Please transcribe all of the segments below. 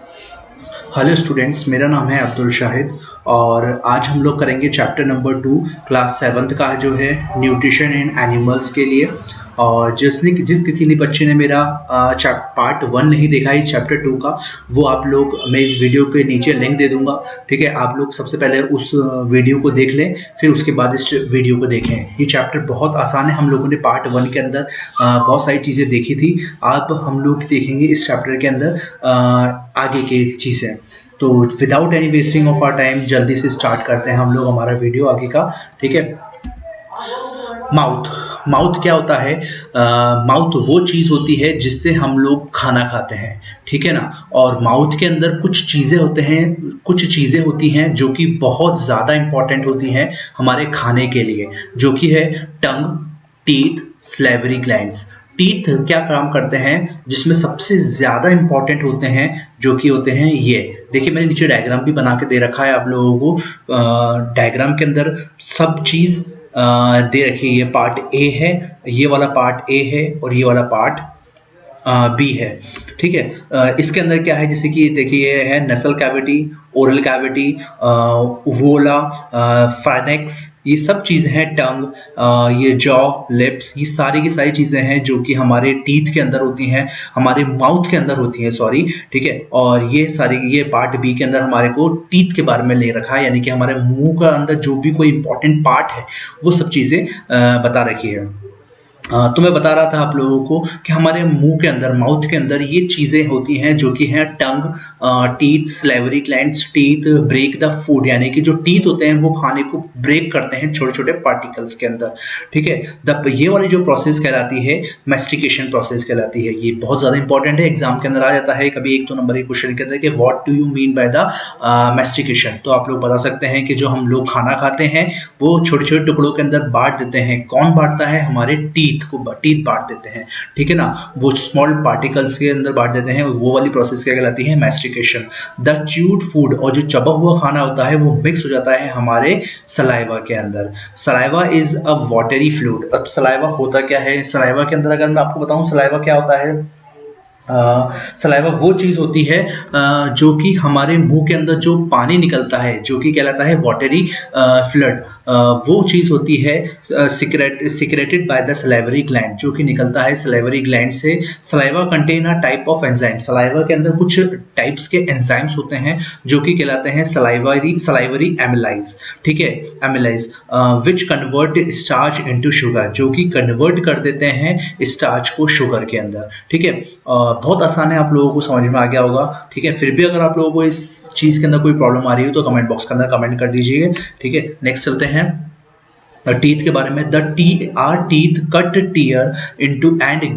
Hello students, मेरा नाम है अब्दुल शाहिद और आज हम लोग करेंगे चैप्टर नंबर 2 क्लास 7th का जो है न्यूट्रिशन इन एनिमल्स के लिए। और जिस किसी ने बच्चे ने मेरा पार्ट 1 नहीं देखा है चैप्टर 2 का, वो आप लोग मैं इस वीडियो के नीचे लिंक दे दूंगा। ठीक है, आप लोग सबसे पहले उस वीडियो को देख लें, फिर उसके बाद इस वीडियो को देखें। ये चैप्टर बहुत आसान है, हम लोगों ने पार्ट 1 के अंदर बहुत सारी चीज़ें देखी थी। अब हम लोग देखेंगे इस चैप्टर के अंदर आगे की चीज़ें। तो without any wasting of our time जल्दी से स्टार्ट करते हैं हम लोग हमारा वीडियो आगे का। ठीक है, माउथ। माउथ क्या होता है? माउथ वो चीज़ होती है जिससे हम लोग खाना खाते हैं। ठीक है ना। और माउथ के अंदर कुछ चीज़ें होती हैं जो कि बहुत ज़्यादा इंपॉर्टेंट होती हैं हमारे खाने के लिए, जो कि है टंग, टीथ, स्लेवरी ग्लैंड्स। टीथ क्या काम करते हैं? जिसमें सबसे ज़्यादा इंपॉर्टेंट होते हैं जो कि होते हैं ये। देखिए, मैंने नीचे डायग्राम भी बना के दे रखा है आप लोगों को। डायग्राम के अंदर सब चीज़ दे रखी है। ये पार्ट ए है, ये वाला पार्ट ए है और ये वाला पार्ट बी है। ठीक है, इसके अंदर क्या है, जैसे कि देखिए ये है नसल कैविटी, ओरल कैविटी, उवोला, फाइनेक्स, ये सब चीज़ें हैं। टंग, ये जॉ, लिप्स, ये सारी की सारी चीज़ें हैं जो कि हमारे टीथ के अंदर होती हैं, हमारे माउथ के अंदर होती हैं, सॉरी। ठीक है, और ये पार्ट बी के अंदर हमारे को टीथ के बारे में ले रखा है, यानी कि हमारे मुंह का अंदर जो भी कोई इंपॉर्टेंट पार्ट है वो सब चीज़ें बता रखी है। तो मैं बता रहा था आप लोगों को कि हमारे मुंह के अंदर, माउथ के अंदर ये चीज़ें होती हैं जो कि हैं tongue, teeth, salivary glands. Teeth break the food, यानी कि जो टीथ होते हैं वो खाने को ब्रेक करते हैं छोटे छोटे पार्टिकल्स के अंदर। ठीक है, ये वाली जो प्रोसेस कहलाती है मैस्टिकेशन प्रोसेस कहलाती है। ये बहुत ज़्यादा इंपॉर्टेंट है, एग्जाम के अंदर आ जाता है कभी 1-2 नंबर के क्वेश्चन के अंदर कि what do you mean by the mastication. तो आप लोग बता सकते हैं कि जो हम लोग खाना खाते हैं वो छोटे छोटे टुकड़ों के अंदर बांट देते हैं। कौन बांटता है? हमारे टीथ बांट देते हैं। ठीक है ना, वो स्मॉल पार्टिकल्स के अंदर बांट देते हैं। वो वाली प्रोसेस क्या कहलाती है? मैस्टिकेशन। द च्यूड फूड, और जो चबा हुआ खाना होता है वो मिक्स हो जाता है हमारे सलाइवा के अंदर। Saliva is a watery fluid. अब सलाइवा होता क्या है? सलाइवा के अंदर अगर मैं आपको बताऊं सलाइवा क्या होता है, सलाइवा वो चीज़ होती है जो कि हमारे मुंह के अंदर जो पानी निकलता है जो कि कहलाता है वाटरी फ्लड, वो चीज़ होती है secreted by the salivary gland, जो कि निकलता है सलाइवरी ग्लैंड से। Saliva contain a type of enzyme. Saliva के अंदर कुछ टाइप्स के एंजाइम्स होते हैं जो कि कहलाते हैं सलाइवरी एमिलाइज। ठीक है, amylase which convert starch into sugar, जो कि कन्वर्ट कर देते हैं स्टार्च को शुगर के अंदर। ठीक है, बहुत आसान है, आप लोगों को समझ में आ गया होगा। ठीक है, फिर भी अगर आप लोगों को इस चीज़ के अंदर कोई प्रॉब्लम आ रही हो तो कमेंट बॉक्स के अंदर कमेंट कर दीजिए। ठीक है, नेक्स्ट चलते हैं टीथ के बारे में। Our teeth cut tear into and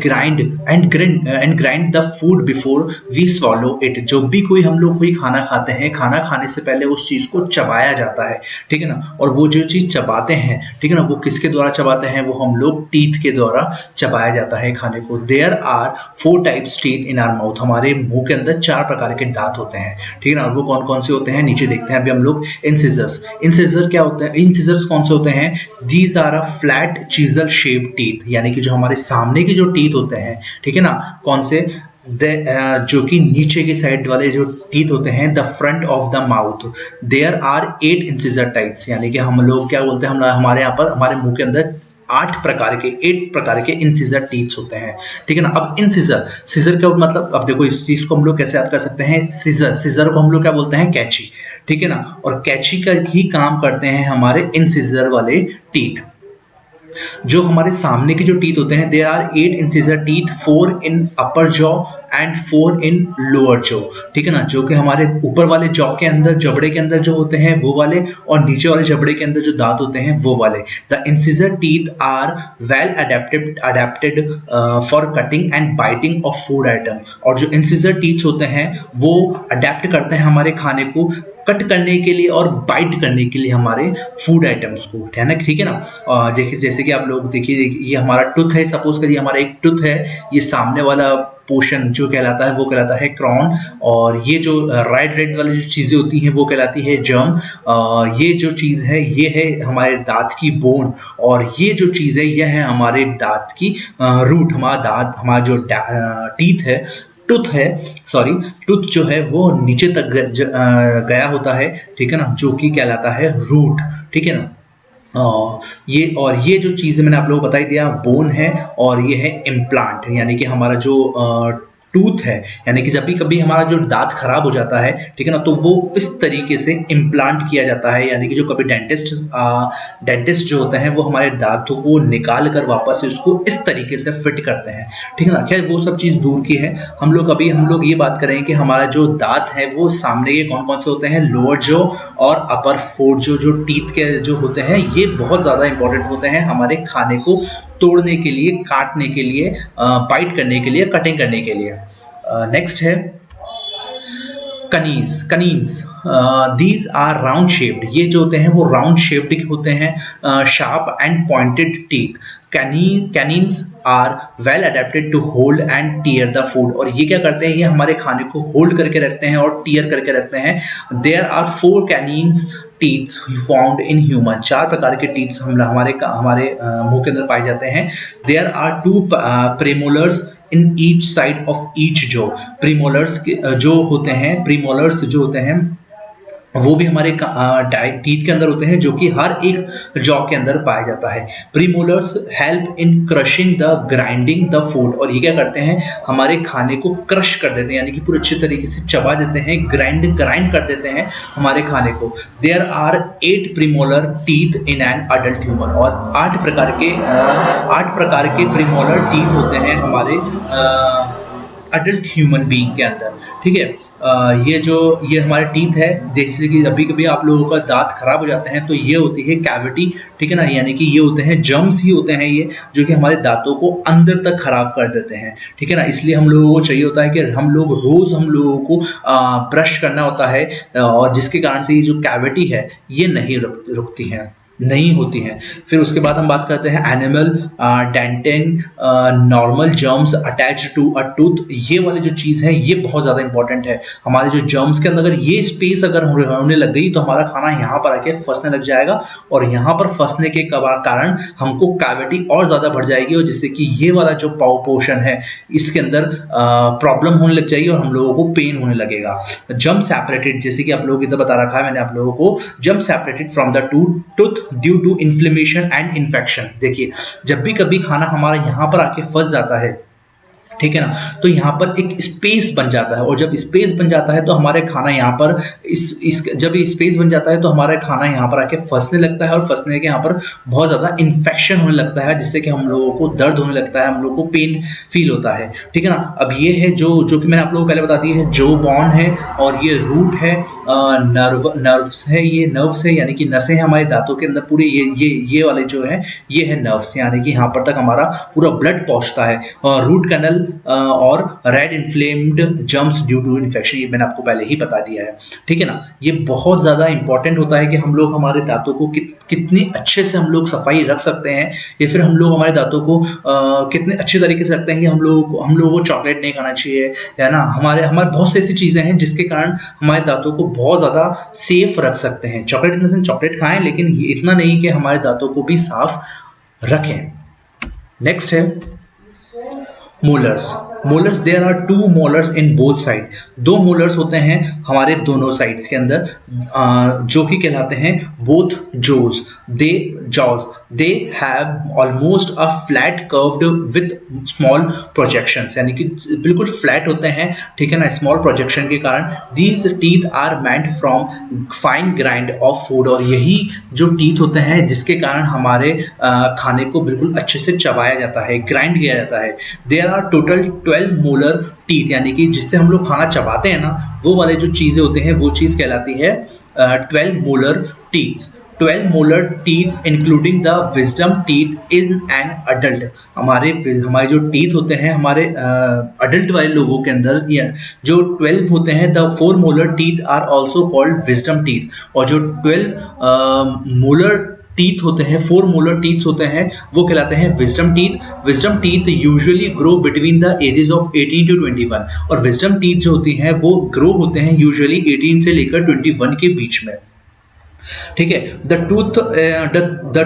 grind the food before we swallow it. जब भी हम लोग कोई खाना खाते हैं, खाना खाने से पहले उस चीज़ को चबाया जाता है। ठीक है ना, और वो जो चीज़ चबाते हैं, ठीक है ना, वो किसके द्वारा चबाते हैं? वो हम लोग टीथ के द्वारा चबाया जाता है खाने को। There are 4 types teeth in our mouth. हमारे मुंह के अंदर 4 प्रकार के दांत होते हैं। ठीक है ना, वो कौन कौन से होते हैं नीचे देखते हैं अभी हम लोग। इंसिजर्स क्या होते हैं? इंसिजर्स कौन से होते हैं? These are a flat chisel shaped teeth, यानी कि जो हमारे सामने के जो टीथ होते हैं, ठीक है ना, कौन से? जो कि नीचे के साइड वाले जो टीथ होते हैं, the front of the mouth. There are 8 incisor types, यानी कि हम लोग क्या बोलते हैं, हमारे यहाँ पर हमारे मुंह के अंदर 8 प्रकार के इंसिजर टीथ्स होते हैं। ठीक है ना। अब सीजर का मतलब, अब देखो इस चीज को हम लोग कैसे याद कर सकते हैं। सीजर को हम लोग क्या बोलते हैं? कैची। ठीक है ना, और कैची का ही काम करते हैं हमारे इंसिजर वाले टीथ। जो हमारे सामने के जो टीथ होते हैं, there are 8 incisor teeth, 4 in upper jaw and 4 in lower jaw. ठीक है ना, जो कि हमारे ऊपर वाले जॉ के अंदर, जबड़े के अंदर जो होते हैं वो वाले, और नीचे वाले जबड़े के अंदर जो दांत होते हैं वो वाले। The incisor teeth are well adapted for cutting and biting of food item. और जो इंसिजर टीथ होते हैं वो अडेप्ट करते हैं हमारे खाने को कट करने के लिए और बाइट करने के लिए हमारे फूड आइटम्स को, है ना। ठीक है ना, देखिए जैसे कि आप लोग देखिए, ये हमारा टूथ है, सपोज करिए हमारा एक टूथ है, ये सामने वाला पोर्शन जो कहलाता है वो कहलाता है क्रॉन, और ये जो राइट रेड वाली जो चीज़ें होती हैं वो कहलाती है जर्म। ये जो चीज़ है ये है हमारे दांत की बोन, और ये जो चीज़ है यह है हमारे दांत की रूट। हमारा दांत, हमारा जो टीथ है टूथ है, सॉरी, टूथ जो है वो नीचे तक गया होता है, ठीक है ना, जो कि कहलाता है रूट, ठीक है ना। ये जो चीज़ें मैंने आप लोगों को बता ही दिया, बोन है और ये है इम्प्लांट, यानी कि हमारा जो टूथ है, यानी कि जब भी कभी हमारा जो दांत खराब हो जाता है, ठीक है ना, तो वो इस तरीके से इम्प्लांट किया जाता है, यानी कि जो कभी डेंटिस्ट जो होते हैं वो हमारे दांतों को निकाल कर वापस से उसको इस तरीके से फिट करते हैं, ठीक है ना। खैर वो सब चीज़ दूर की है, हम लोग ये बात करें कि हमारा जो दांत है वो सामने के कौन कौन से होते हैं, लोअर जो और अपर फोर जो टीथ के जो होते हैं, ये बहुत ज़्यादा इंपॉर्टेंट होते हैं हमारे खाने को तोड़ने के लिए, काटने के लिए, बाइट करने के लिए, कटिंग करने के लिए। नेक्स्ट है canines, canines, these are round shaped, ये जो होते हैं वो राउंड शेप्ड होते हैं, sharp and pointed teeth. Canines are well adapted to hold and tear the food, और ये क्या करते हैं, ये हमारे खाने को होल्ड करके रखते हैं और टीयर करके रखते हैं। There are 4 canines teeth found in human, 4 प्रकार के टीथ हमारे मुंह के अंदर पाए जाते हैं। There are 2 premolars in each side of each जो, प्रीमोलर्स जो होते हैं, प्रीमोलर्स जो होते हैं वो भी हमारे टीथ के अंदर होते हैं, जो कि हर एक जॉ के अंदर पाया जाता है। Premolars help in crushing the grinding the food, और ये क्या करते हैं, हमारे खाने को क्रश कर देते हैं, यानी कि पूरे अच्छे तरीके से चबा देते हैं, ग्राइंड कर देते हैं हमारे खाने को। There are 8 premolar teeth in an adult human, और 8 प्रकार के प्रीमोलर टीथ होते हैं हमारे अडल्ट ह्यूमन बीइंग के अंदर, ठीक है। ये हमारे टीथ है, जैसे कि अभी कभी आप लोगों का दांत खराब हो जाते हैं तो ये होती है कैविटी, ठीक है ना, यानी कि ये होते हैं जर्म्स ही होते हैं ये, जो कि हमारे दांतों को अंदर तक खराब कर देते हैं, ठीक है ना। इसलिए हम लोगों को चाहिए होता है कि हम लोगों को ब्रश करना होता है, और जिसके कारण से ये जो कैविटी है ये नहीं होती हैं। फिर उसके बाद हम बात करते हैं enamel dentine normal germs attach to a tooth, ये वाली जो चीज़ है ये बहुत ज़्यादा इंपॉर्टेंट है। हमारे जो जर्म्स के अंदर अगर ये स्पेस अगर होने लग गई तो हमारा खाना यहाँ पर आके फंसने लग जाएगा, और यहाँ पर फंसने के कारण हमको कैविटी और ज़्यादा बढ़ जाएगी, और जिससे कि ये वाला जो पोर्शन है इसके अंदर प्रॉब्लम होने लग जाएगी और हम लोगों को पेन होने लगेगा। जर्म सेपरेटेड, जैसे कि आप लोगों को इधर बता रखा है मैंने आप लोगों को, germ separated from the tooth due to inflammation and infection. देखिए जब भी कभी खाना हमारा यहाँ पर आके फंस जाता है, ठीक है ना, तो यहाँ पर एक स्पेस बन जाता है, और जब स्पेस बन जाता है तो हमारे खाना यहाँ पर जब ये स्पेस बन जाता है तो हमारा खाना यहाँ पर आके फंसने लगता है, और फंसने के यहाँ पर बहुत ज़्यादा इन्फेक्शन होने लगता है, जिससे कि हम लोगों को दर्द होने लगता है, हम लोगों को पेन फील होता है, ठीक है ना। अब ये है जो कि मैंने आप लोगों को पहले बता दी है, जो बॉन है, और ये रूट है, नर्व्स है, ये नर्व्स है यानी कि नसें हैं हमारे दांतों के अंदर पूरे, ये वाले जो है ये है नर्व्स, यानी कि यहाँ पर तक हमारा पूरा ब्लड पहुँचता है। और रूट कैनल और red inflamed germs due to infection, ये मैंने आपको पहले ही बता दिया है, ठीक है ना। ये बहुत ज़्यादा इंपॉर्टेंट होता है कि हम लोग हमारे दांतों को कितने अच्छे से हम लोग सफाई रख सकते हैं, या फिर हम लोग हमारे दांतों को कितने अच्छे तरीके से रखते हैं कि हम लोगों को चॉकलेट नहीं खाना चाहिए, है ना। हमारे बहुत सी ऐसी चीज़ें हैं जिसके कारण हमारे दांतों को बहुत ज़्यादा सेफ रख सकते हैं। Chocolate in the sense chocolate खाएं, लेकिन इतना नहीं कि हमारे दांतों को भी साफ रखें। नेक्स्ट है molars, there are 2 molars in both side, 2 molars होते हैं हमारे दोनों साइड्स के अंदर, जो कि कहलाते हैं both jaws, they have almost a flat curved with small projections, यानी कि बिल्कुल फ्लैट होते हैं, ठीक है ना, स्मॉल प्रोजेक्शन के कारण। These teeth are meant from fine grind of food, और यही जो टीथ होते हैं जिसके कारण हमारे खाने को बिल्कुल अच्छे से चबाया जाता है, ग्राइंड किया जाता है। There are total 12 molar teeth, यानी कि जिससे हम लोग खाना चबाते हैं ना, वो वाले जो चीज़ें होते हैं वो चीज़ कहलाती है 12 molar teeths. 12 molar teeths including the wisdom teeth in an adult, हमारे जो टीथ होते हैं हमारे अडल्ट वाले लोगों के अंदर जो 12 होते हैं, the 4 molar teeth are also called wisdom teeth, और जो 12 मोलर टीथ होते हैं, 4 मोलर टीथ होते हैं, वो कहलाते हैं wisdom teeth. Wisdom teeth usually grow between the ages of 18 to 21, और विजडम टीथ जो होती हैं वो ग्रो होते हैं यूजुअली 18 से लेकर 21 के बीच में। ठीक है। The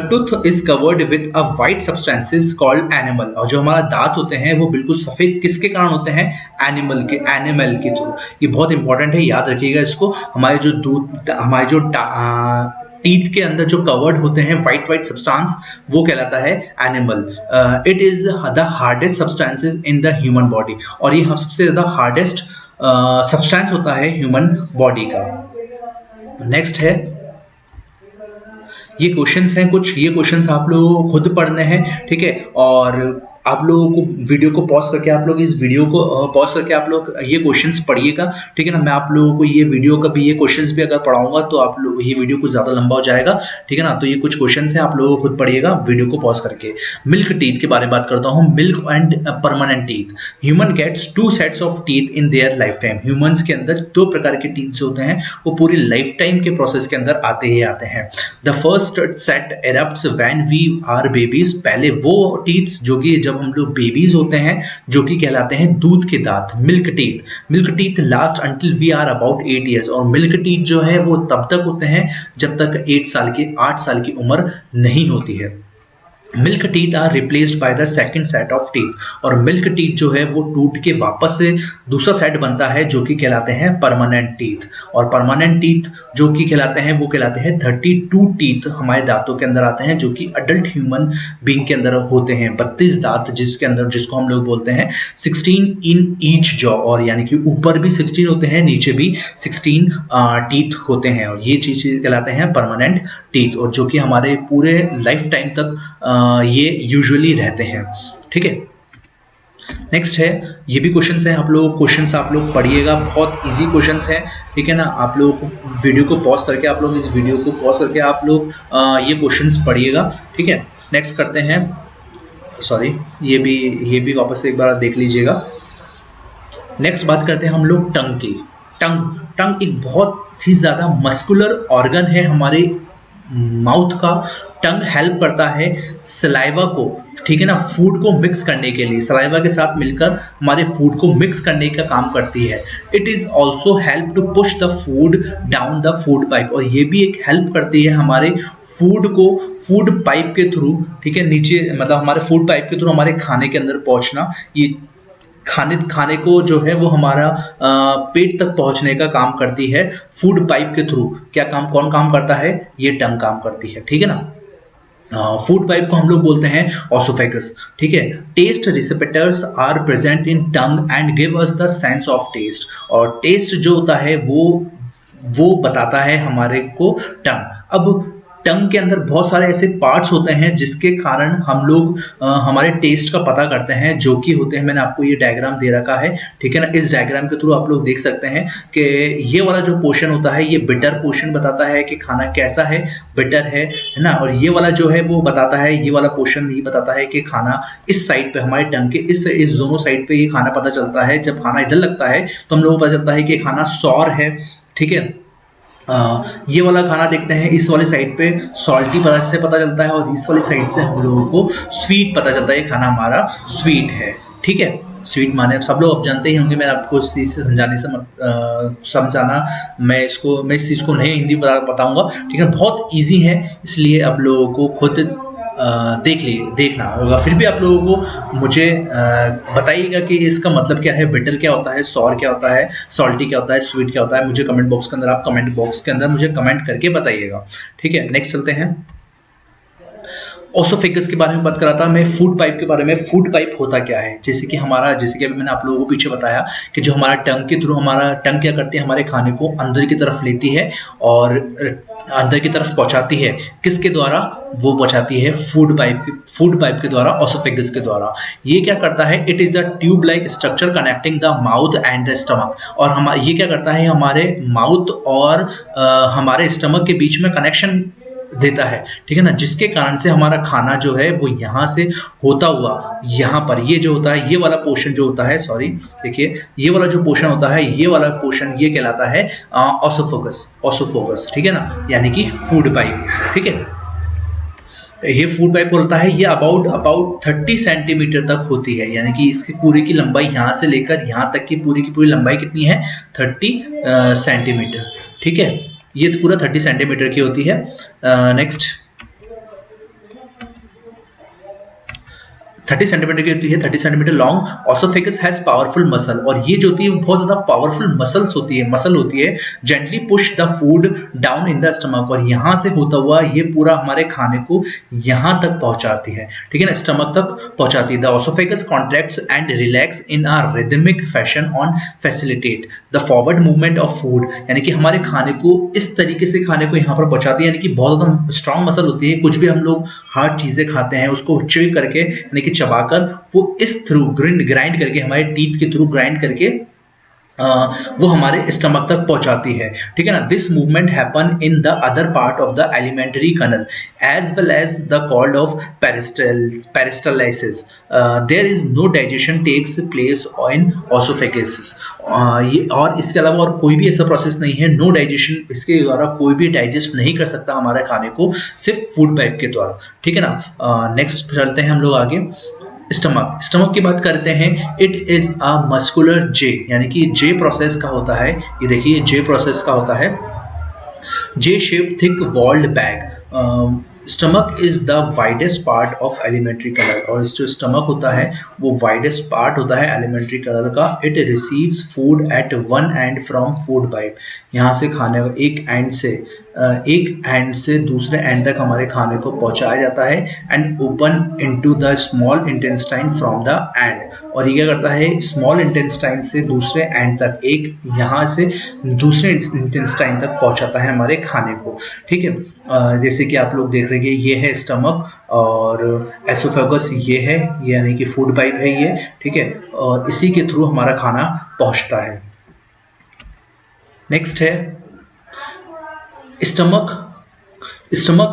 tooth is covered with a white substances called animal, और जो हमारा दांत होते हैं वो बिल्कुल सफेद किसके कारण होते हैं? एनिमल के थ्रू। ये बहुत इंपॉर्टेंट है, याद रखिएगा इसको। हमारे जो टीथ के अंदर जो कवर्ड होते हैं वाइट वाइट सब्सटेंस, वो कहलाता है animal. It is the hardest substances in the human body, और ये हम सबसे ज्यादा हार्डेस्ट सब्सटेंस होता है ह्यूमन बॉडी का। नेक्स्ट है, ये क्वेश्चंस हैं कुछ, ये क्वेश्चंस आप लोगों को खुद पढ़ने हैं, ठीक है। और आप लोगों को वीडियो को पॉज करके आप लोग इस वीडियो को पॉज करके आप लोग ये क्वेश्चंस पढ़िएगा, ठीक है ना। मैं आप लोगों को ये वीडियो का भी, ये क्वेश्चंस भी अगर पढ़ाऊंगा तो आप लोग, ये वीडियो कुछ ज्यादा लंबा हो जाएगा, ठीक है ना। तो ये कुछ क्वेश्चंस हैं, आप लोगों को खुद पढ़िएगा वीडियो को पॉज करके। मिल्क टीथ के बारे में बात करता हूँ, milk and permanent teeth. Human gets 2 sets of teeth in their life time. Humans के अंदर 2 प्रकार के टीथ होते हैं, वो पूरी लाइफ टाइम के प्रोसेस के अंदर आते ही आते हैं। The first set erupts when we are babies. पहले वो टीथ जो कि जब हम लोग बेबीज होते हैं, जो कि कहलाते हैं दूध के दांत, milk teeth. Milk teeth last until we are about 8 years, और मिल्क टीथ जो है वो तब तक होते हैं जब तक 8 साल की उम्र नहीं होती है। Milk teeth are replaced by the second set of teeth, और मिल्क टीथ जो है वो टूट के वापस से दूसरा सेट बनता है जो कि कहलाते हैं परमानेंट टीथ। और परमानेंट टीथ जो कि कहलाते हैं वो कहलाते हैं 32 टीथ हमारे दांतों के अंदर आते हैं, जो कि अडल्ट ह्यूमन बीइंग के अंदर होते हैं। 32 दांत जिसके अंदर, जिसको हम लोग बोलते हैं 16 इन ईच जॉ, और यानी कि ऊपर भी 16 होते हैं, नीचे भी 16 टीथ होते हैं, और ये चीज कहलाते हैं परमानेंट टीथ, और जो कि हमारे पूरे लाइफ टाइम तक ये यूजुअली रहते हैं, ठीक है। नेक्स्ट है, ये भी क्वेश्चंस हैं, आप लोग क्वेश्चंस आप लोग पढ़िएगा, बहुत इजी क्वेश्चंस हैं, ठीक है ना। आप लोग वीडियो को पॉज करके, आप लोग इस वीडियो को पॉज करके आप लोग ये क्वेश्चंस पढ़िएगा, ठीक है। नेक्स्ट करते हैं, सॉरी ये भी वापस से एक बार देख लीजिएगा। नेक्स्ट बात करते हैं हम लोग टंग की। टंग एक बहुत ही ज्यादा मस्कुलर ऑर्गन है हमारे माउथ का। टंग हेल्प करता है सलाइवा को, ठीक है ना, फूड को मिक्स करने के लिए, सलाइवा के साथ मिलकर हमारे फूड को मिक्स करने का काम करती है। It is also help to push the food down the food pipe, और ये भी एक हेल्प करती है हमारे फूड को फूड पाइप के थ्रू, ठीक है, नीचे मतलब हमारे फूड पाइप के थ्रू हमारे खाने के अंदर पहुंचना। ये खाने को जो है वो हमारा पेट तक पहुंचने का काम करती है फूड पाइप के थ्रू। कौन काम करता है? ये टंग काम करती है, ठीक है ना। फूड पाइप को हम लोग बोलते हैं ऑसोफेगस, ठीक है। Taste receptors are present in tongue and give us the sense of taste, और टेस्ट जो होता है वो बताता है हमारे को टंग। अब टंग के अंदर बहुत सारे ऐसे पार्ट्स होते हैं जिसके कारण हम लोग हमारे टेस्ट का पता करते हैं, जो कि होते हैं, मैंने आपको ये डायग्राम दे रखा है, ठीक है ना। इस डायग्राम के थ्रू आप लोग देख सकते हैं कि ये वाला जो पोर्शन होता है ये बिटर पोर्शन बताता है कि खाना कैसा है, बिटर है ना। और ये वाला जो है वो बताता है, ये वाला पोर्शन ये बताता है कि खाना इस साइड पे, हमारे टंग के इस दोनों साइड पे ये खाना पता चलता है। जब खाना इधर लगता है तो हम लोगों को पता चलता है कि खाना सॉर है, ठीक है। ये वाला खाना देखते हैं, इस वाली साइड पे सॉल्टी पता चलता है, और इस वाली साइड से हम लोगों को स्वीट पता चलता है, ये खाना हमारा स्वीट है, ठीक है। स्वीट माने सब लोग अब जानते ही होंगे, मैं आपको इस चीज़ से समझाना, मैं इस चीज़ को नहीं हिंदी बताऊंगा, ठीक है। बहुत ईजी है, इसलिए आप लोगों को खुद देखना होगा। फिर भी आप लोगों को मुझे बताइएगा कि इसका मतलब क्या है, बिटर क्या होता है, सॉर क्या होता है, सॉल्टी क्या होता है, स्वीट क्या होता है। मुझे कमेंट बॉक्स के अंदर मुझे कमेंट करके बताइएगा, ठीक है। नेक्स्ट चलते हैं, ओसोफेगस के बारे में बात करा था मैं, फूड पाइप के बारे में। फूड पाइप होता क्या है? जैसे कि अभी मैंने आप लोगों को पीछे बताया कि जो हमारा टंग के थ्रू, हमारा टंग क्या करती है, हमारे खाने को अंदर की तरफ लेती है और अंदर की तरफ पहुंचाती है। किसके द्वारा वो पहुंचाती है? फूड पाइप के द्वारा, ओसोफेगस के द्वारा। ये क्या करता है? It is a tube like structure connecting the mouth and the stomach, और ये क्या करता है, हमारे माउथ और हमारे स्टमक के बीच में कनेक्शन देता है, ठीक है ना, जिसके कारण से हमारा खाना जो है वो यहाँ से होता हुआ यहाँ पर, ये जो होता है, ये वाला पोर्शन जो होता है, सॉरी देखिए, ये वाला जो पोर्शन होता है, ये वाला पोर्शन ये कहलाता है ओसोफेगस, ठीक है ना, यानी कि फूड पाइप, ठीक है। ये फूड पाइप होता है, ये अबाउट 30 सेंटीमीटर तक होती है, यानी कि इसकी पूरी की लंबाई यहाँ से लेकर यहाँ तक की पूरी लंबाई कितनी है? 30 सेंटीमीटर, ठीक है। ये तो पूरा 30 सेंटीमीटर की होती है। नेक्स्ट 30 सेंटीमीटर की होती है, 30 centimetre long. Oesophagus has powerful muscle, और ये जो होती है बहुत ज्यादा पावरफुल मसल होती है। Gently push the food down in the stomach, और यहाँ से होता हुआ ये पूरा हमारे खाने को यहाँ तक पहुंचाती है, ठीक है ना, स्टमक तक पहुंचाती है। The oesophagus contracts and relax in a rhythmic fashion on facilitate the forward movement of food, यानी कि हमारे खाने को इस तरीके से खाने को यहाँ पर पहुंचाती है, यानी कि बहुत ज्यादा स्ट्रॉन्ग मसल होती है। कुछ भी हम लोग हार्ड चीजें खाते हैं उसको च्यू करके, यानी कि चबाकर, वो इस थ्रू ग्राइंड करके, हमारे टीथ के थ्रू ग्राइंड करके वो हमारे स्टमक तक पहुंचाती है, ठीक है ना। This movement happen in the other part of the alimentary canal as well as the called of peristalsis. There is no digestion takes place in oesophagus. और इसके अलावा और कोई भी ऐसा प्रोसेस नहीं है, नो डाइजेशन, इसके द्वारा कोई भी डाइजेस्ट नहीं कर सकता हमारे खाने को, सिर्फ फूड पाइप के द्वारा, ठीक है ना। नेक्स्ट चलते हैं हम लोग आगे। स्टमक की बात करते हैं। इट इज अ मस्कुलर जे, यानी कि जे प्रोसेस का होता है, ये देखिए जे प्रोसेस का होता है। J shape thick walled bag. Stomach is the widest part of alimentary canal, और जो स्टमक होता है वो वाइडेस्ट पार्ट होता है एलिमेंट्री कलर का। It receives food at one and from food pipe, यहाँ से खाने एक एंड से दूसरे एंड तक हमारे खाने को पहुंचाया जाता है। And open into the small intestine from the end, और ये क्या करता है, स्मॉल इंटेस्टाइन से दूसरे एंड तक, एक यहाँ से दूसरे इंटेस्टाइन तक पहुंचाता है हमारे खाने को, ठीक है। जैसे कि आप लोग देख रहे हैं, ये है स्टमक और एसोफेगस ये है, यानी कि फूड पाइप है ये, ठीक है, और इसी के थ्रू हमारा खाना पहुंचता है। नेक्स्ट है stomach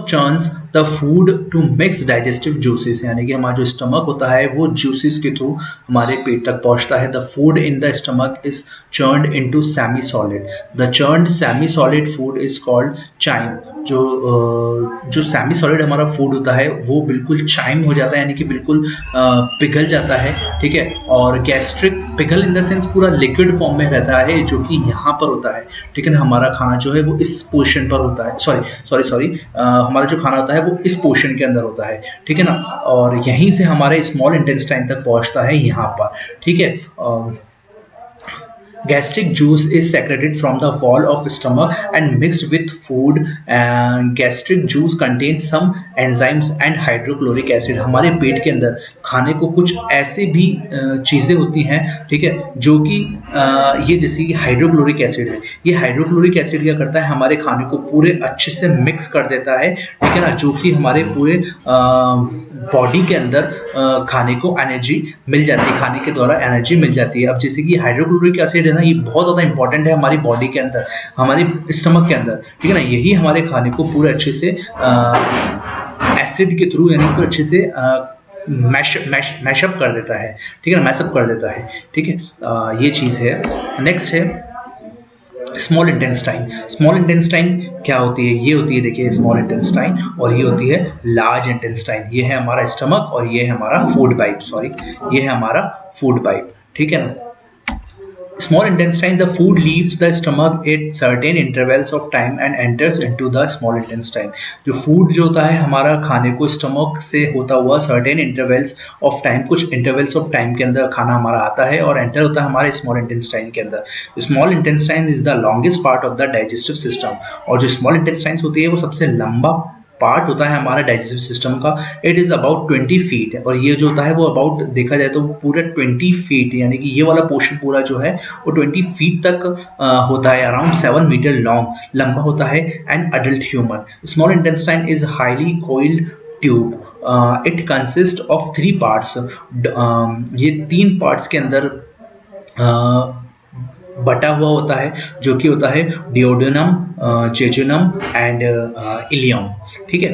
churns the food to mix digestive juices, यानी कि हमारा जो स्टमक होता है वो जूसेस के थ्रू हमारे पेट तक पहुंचता है। The food in the stomach is churned into semi solid. The churned semi solid food is called chyme. जो सेमी सॉलिड हमारा फूड होता है वो बिल्कुल चाइम हो जाता है, यानी कि बिल्कुल पिघल जाता है, ठीक है। और गैस्ट्रिक पिघल इन द सेंस पूरा लिक्विड फॉर्म में रहता है, जो कि यहाँ पर होता है, ठीक है ना। हमारा खाना जो है वो इस पोर्शन पर होता है, सॉरी हमारा जो खाना होता है वो इस पोर्शन के अंदर होता है, ठीक है ना। और यहीं से हमारे स्मॉल इंटेस्टाइन तक पहुंचता है यहाँ पर, ठीक है। Gastric juice is secreted from the wall of stomach and mixed with food. Gastric juice contains some enzymes and hydrochloric acid. हमारे पेट के अंदर खाने को कुछ ऐसे भी चीज़ें होती हैं, ठीक है, जो कि ये जैसे कि हाइड्रोक्लोरिक एसिड है। ये हाइड्रोक्लोरिक एसिड क्या करता है, हमारे खाने को पूरे अच्छे से मिक्स कर देता है, ठीक है ना, जो कि हमारे पूरे बॉडी के अंदर खाने को एनर्जी मिल जाती है, खाने के द्वारा एनर्जी मिल जाती है। अब जैसे कि हाइड्रोक्लोरिक एसिड है ना, ये बहुत ज़्यादा इंपॉर्टेंट है हमारी बॉडी के अंदर, हमारी स्टमक के अंदर, ठीक है ना। यही हमारे खाने को पूरे अच्छे से एसिड के थ्रू, यानी कि अच्छे से मैशअप कर देता है, ठीक है ना, मैशअप कर देता है, ठीक है। ये चीज़ है। नेक्स्ट है स्मॉल इंटेस्टाइन क्या होती है, ये होती है देखिए स्मॉल इंटेस्टाइन, और ये होती है लार्ज इंटेस्टाइन। ये है हमारा स्टमक और ये है हमारा फूड पाइप, ये है हमारा फूड पाइप, ठीक है ना। Small intestine, the food leaves the stomach at certain intervals of time and enters into the small intestine. जो food जो होता है हमारा खाने को स्टमक से होता हुआ certain intervals of time, कुछ intervals of time के अंदर खाना हमारा आता है और enter होता है हमारे small intestine के अंदर। Small intestine is the longest part of the digestive system, और जो small intestines होती है वो सबसे लंबा पार्ट होता है हमारा डाइजेस्टिव सिस्टम का। इट इज़ अबाउट 20 फीट, और ये जो होता है वो अबाउट देखा जाए तो पूरा 20 फीट, यानी कि ये वाला पोर्शन पूरा जो है वो 20 फीट तक होता है, अराउंड 7 मीटर लॉन्ग लंबा होता है। And adult human small intestine is highly coiled tube. It consist of 3 parts. ये 3 पार्ट्स के अंदर बटा हुआ होता है, जो कि होता है डिओडेनम, जेजुनम एंड इलियम, ठीक है।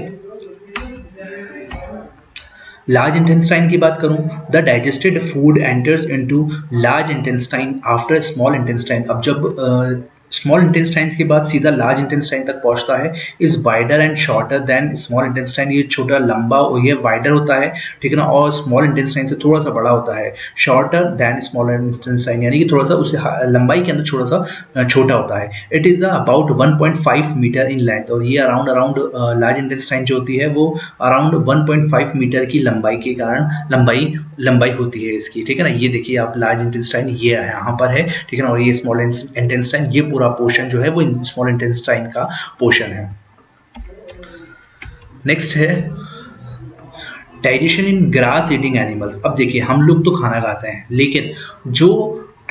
लार्ज इंटेस्टाइन की बात करूं, the digested food enters into large intestine after small intestine. अब जब स्मॉल इंटेस्टाइन के बाद सीधा लार्ज इंटेस्टाइन तक पहुंचता है, is wider and shorter than small intestine, ये छोटा लंबा और ये वाइडर होता है, ठीक है ना, और स्मॉल इंटेस्टाइन से थोड़ा सा बड़ा होता है, शॉर्टर देन स्मॉल इंटेस्टाइन, यानी कि थोड़ा सा उससे लंबाई के अंदर थोड़ा सा छोटा होता है। It is about 1.5 metre in length, और ये अराउंड लार्ज इंटेस्टाइन जो होती है वो अराउंड 1.5 मीटर की लंबाई के कारण लंबाई होती है इसकी, ठीक है ना। ये देखिए आप लार्ज इंटेस्टाइन ये यहाँ पर है, ठीक है ना, और ये स्मॉल इंटेस्टाइन, ये पूरा पोर्शन जो है वो स्मॉल इंटेस्टाइन का पोर्शन है। नेक्स्ट है डाइजेशन इन ग्रास ईटिंग एनिमल्स। अब देखिए हम लोग तो खाना खाते हैं, लेकिन जो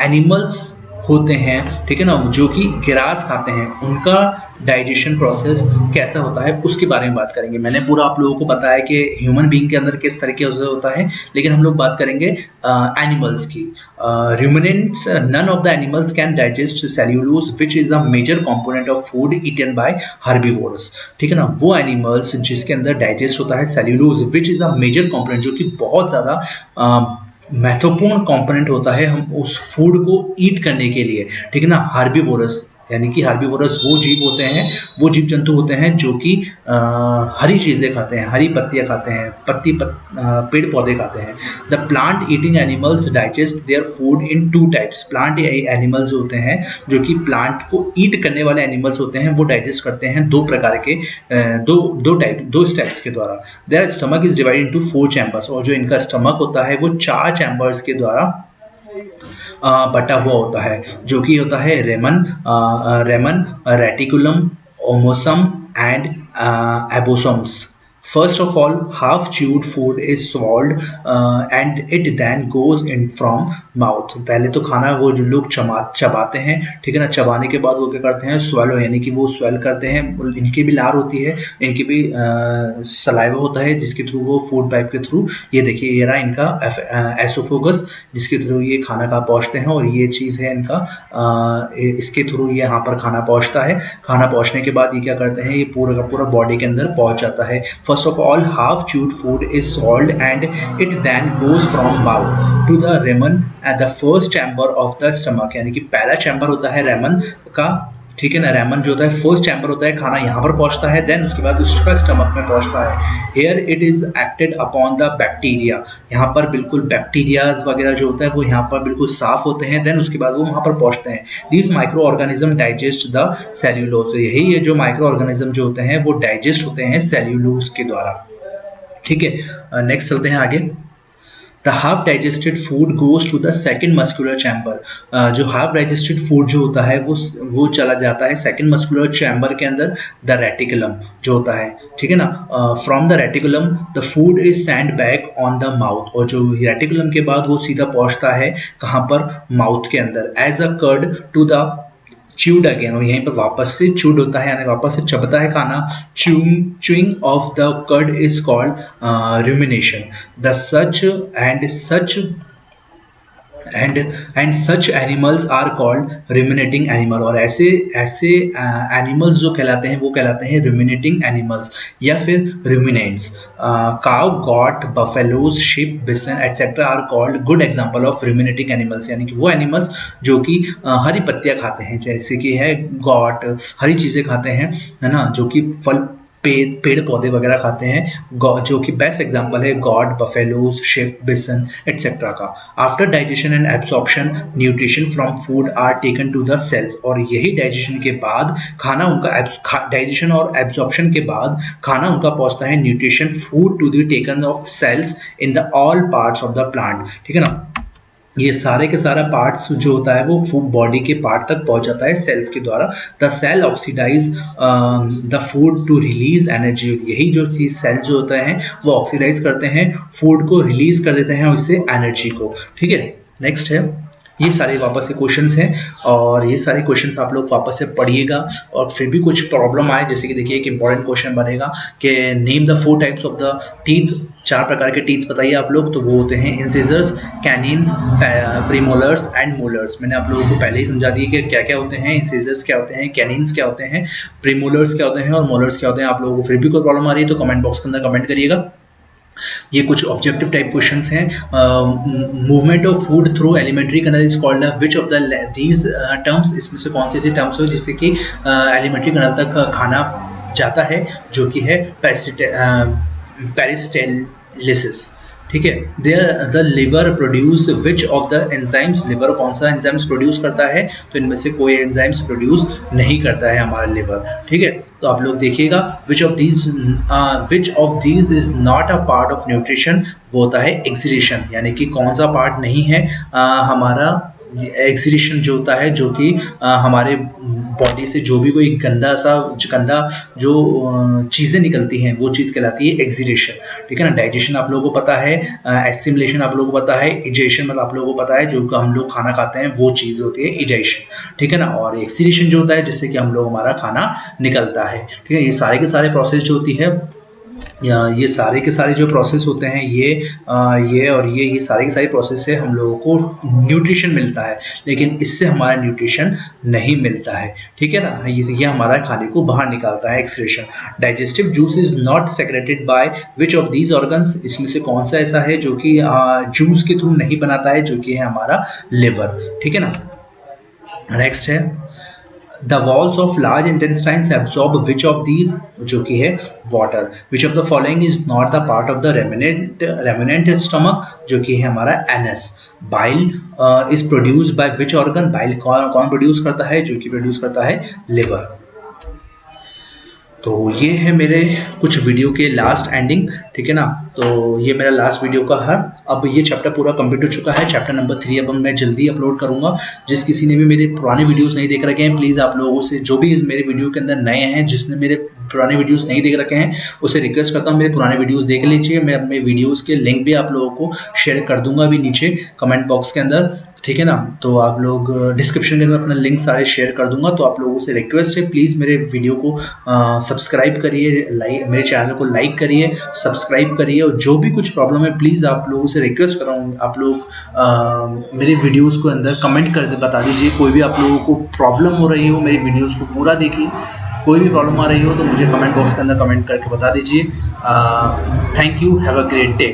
एनिमल्स होते हैं, ठीक है ना, जो कि ग्रास खाते हैं, उनका डाइजेशन प्रोसेस कैसा होता है उसके बारे में बात करेंगे। मैंने पूरा आप लोगों को बताया कि ह्यूमन बीइंग के अंदर किस तरीके से होता है, लेकिन हम लोग बात करेंगे एनिमल्स की। ruminants, none of the animals can digest cellulose which is a major component of food eaten by herbivores, ठीक है ना। वो एनिमल्स जिसके अंदर डाइजेस्ट होता है cellulose which is a major component, जो कि बहुत ज़्यादा महत्वपूर्ण कंपोनेंट होता है हम उस फूड को ईट करने के लिए, ठीक है ना। हार्बीवोरस, यानी कि हार्बीवोरस वो जीव होते हैं, वो जीव जंतु होते हैं जो कि हरी चीज़ें खाते हैं, हरी पत्तियाँ खाते हैं, पेड़ पौधे खाते हैं। The plant eating animals digest their food in 2 types. Plant animals होते हैं जो कि प्लांट को ईट करने वाले एनिमल्स होते हैं, वो डाइजेस्ट करते हैं 2 प्रकार के, दो स्टेप्स के द्वारा। Their stomach is divided into 4 chambers, और जो इनका स्टमक होता है वो 4 चैम्बर्स के द्वारा बटा हुआ होता है, जो कि होता है rumen, reticulum, omasum and abomasums. First of all, half chewed food is swallowed and it then goes in from mouth. पहले तो खाना वो जो लोग चबाते हैं, ठीक है ना, चबाने के बाद वो क्या करते हैं, swallow, यानी कि वो swell करते हैं। इनकी भी लार होती है, इनकी भी सलाइवा होता है, जिसके थ्रू वो फूड पाइप के थ्रू, ये देखिए ये रहा इनका एसोफोगस, जिसके थ्रू ये खाना का पहुँचते हैं, और ये चीज़ है इनका, इसके थ्रू ये यहाँ पर खाना पहुँचता है। खाना पहुँचने के बाद ये क्या करते हैं, ये पूरा का पूरा बॉडी के अंदर पहुँच जाता है। First of all, half chewed food is swallowed and it then goes from mouth to the ramen at the first chamber of the stomach, यानी कि पहला चैम्बर होता है रेमन का, ठीक है ना। रेमन जो होता है फर्स्ट चैम्बर होता है, खाना यहाँ पर पहुँचता है, देन उसके बाद उसका स्टमक में पहुँचता है। Here it is acted upon the bacteria, यहाँ पर बिल्कुल बैक्टीरियाज वगैरह जो होता है वो यहाँ पर बिल्कुल साफ होते हैं, देन उसके बाद वो वहाँ पर पहुँचते हैं। These micro organism digest the cellulose, यही है जो माइक्रो ऑर्गेनिज्म जो होते हैं वो डाइजेस्ट होते हैं सेल्यूलोज के द्वारा, ठीक है। नेक्स्ट चलते हैं आगे। The half digested food goes to the second muscular chamber. जो half digested food जो होता है वो चला जाता है second muscular chamber के अंदर, the reticulum जो होता है, ठीक है ना। From the reticulum the food is sent back on the mouth, और जो reticulum के बाद वो सीधा पहुंचता है कहाँ पर, माउथ के अंदर, as a curd to the chewed again, और यहीं पर वापस से chewed होता है, यानी वापस से चबता है खाना। chewing of the curd is called rumination. The such animals are called ruminating animal, और ऐसे एनिमल्स जो कहलाते हैं वो कहलाते हैं ruminating animals या फिर ruminants. Cow, goat, buffaloes, sheep, bison etc. are called good example of ruminating animals, यानी कि वो एनिमल्स जो कि हरी पत्तियां खाते हैं, जैसे कि है गॉट, हरी चीज़ें खाते हैं, है ना, जो कि फल पेड़ पौधे वगैरह खाते हैं, जो कि बेस्ट एग्जांपल है goat, buffaloes, sheep, bison et cetera का। After digestion and absorption nutrition from food are taken to the cells, और यही डाइजेशन के बाद खाना उनका डाइजेशन और एब्सॉर्प्शन के बाद खाना उनका पहुंचता है nutrition food to the taken of cells in the all parts of the plant, ठीक है ना। ये सारे के सारा पार्ट्स जो होता है वो बॉडी के पार्ट तक पहुंच जाता है सेल्स के द्वारा। The cell oxidise the food to release energy, यही जो चीज़ सेल जो होता है वो ऑक्सीडाइज करते हैं, फूड को रिलीज कर देते हैं और इससे एनर्जी को, ठीक है। नेक्स्ट है, ये सारे वापस से क्वेश्चंस हैं, और ये सारे क्वेश्चंस आप लोग वापस से पढ़िएगा, और फिर भी कुछ प्रॉब्लम आए, जैसे कि देखिए एक इंपॉर्टेंट क्वेश्चन बनेगा कि name the 4 types of the teeth, 4 प्रकार के टीथ बताइए आप लोग, तो वो होते हैं इंसिजर्स, कैनिन्स, प्रीमोलर्स एंड मोलर्स। मैंने आप लोगों को पहले ही समझा दिया कि क्या क्या होते हैं, इंसिजर्स क्या होते हैं, कैनिन्स क्या होते हैं, प्रीमोलर्स क्या होते हैं और मोलर्स क्या होते हैं। आप लोगों को फिर भी कोई प्रॉब्लम आ रही है तो कमेंट बॉक्स के अंदर कमेंट करिएगा। ये कुछ ऑब्जेक्टिव टाइप क्वेश्चंस हैं। Movement of food through alimentary canal is called which of the these terms, इसमें से कौन से ऐसे टर्म्स हो जिससे कि एलिमेंट्री कैनाल तक खाना जाता है, जो कि है पेरिस्टेलिसिस। ठीक है। The liver produce which of the enzymes, liver कौन सा एंजाइम्स प्रोड्यूस करता है, तो इनमें से कोई एंजाइम्स प्रोड्यूस नहीं करता है हमारा लिवर। ठीक है। तो आप लोग देखिएगा which of these is not a part of nutrition, वो होता है एक्सीरेशन, यानी कि कौन सा पार्ट नहीं है हमारा एक्सीरेशन जो होता है, जो कि हमारे बॉडी से जो भी कोई गंदा जो चीज़ें निकलती हैं वो चीज़ कहलाती है एक्सीरेशन। ठीक है ना। डाइजेशन आप लोगों को पता है, एसिमिलेशन आप लोगों को पता है, इजेशन मतलब आप लोगों को पता है जो हम लोग खाना खाते हैं वो चीज़ होती है इजेशन। ठीक है ना। और एक्सीरेशन जो होता है जिससे कि हम लोग हमारा खाना निकलता है। ठीक है। ये सारे के सारे प्रोसेस जो होती है, ये सारे के सारे जो प्रोसेस होते हैं, ये सारे के सारे प्रोसेस से हम लोगों को न्यूट्रिशन मिलता है, लेकिन इससे हमारा न्यूट्रिशन नहीं मिलता है। ठीक है ना। ये हमारा खाने को बाहर निकालता है excretion. Digestive juice is not secreted by which of these organs, इसमें से कौन सा ऐसा है जो कि जूस के थ्रू नहीं बनाता है, जो कि है हमारा लिवर। ठीक है ना। नेक्स्ट है The walls of large intestines absorb which of these, जो कि है water. Which of the following is not the part of the ruminant stomach, जो कि है हमारा anus. Bile is produced by which organ? Bile कौन produce करता है, जो कि प्रोड्यूस करता है liver. तो ये है मेरे कुछ वीडियो के लास्ट एंडिंग। ठीक है ना। तो ये मेरा लास्ट वीडियो का है। अब ये चैप्टर पूरा कंप्लीट हो चुका है। चैप्टर नंबर 3 अब मैं जल्दी अपलोड करूंगा। जिस किसी ने भी मेरे पुराने वीडियोस नहीं देख रखे हैं, प्लीज़ आप लोगों से, जो भी इस मेरे वीडियो के अंदर नए हैं, जिसने मेरे पुराने वीडियोस नहीं देख रखे हैं, उसे रिक्वेस्ट करता हूँ मेरे पुराने वीडियोस देख लीजिए। मैं अपने वीडियोस के लिंक भी आप लोगों को शेयर कर दूंगा अभी नीचे कमेंट बॉक्स के अंदर। ठीक है ना। तो आप लोग डिस्क्रिप्शन के अंदर अपना लिंक सारे शेयर कर दूंगा। तो आप लोगों से रिक्वेस्ट है, प्लीज़ मेरे वीडियो को सब्सक्राइब करिए, मेरे चैनल को लाइक करिए, सब्सक्राइब करिए, और जो भी कुछ प्रॉब्लम है प्लीज़ आप लोगों से रिक्वेस्ट कर रहा हूँ, आप लोग मेरे वीडियोस को अंदर कमेंट कर बता दीजिए। कोई भी आप लोगों को प्रॉब्लम हो रही हो, मेरी वीडियोज़ को पूरा देखिए। कोई भी प्रॉब्लम आ रही हो तो मुझे कमेंट बॉक्स के अंदर कमेंट करके बता दीजिए। Thank you, have a great day.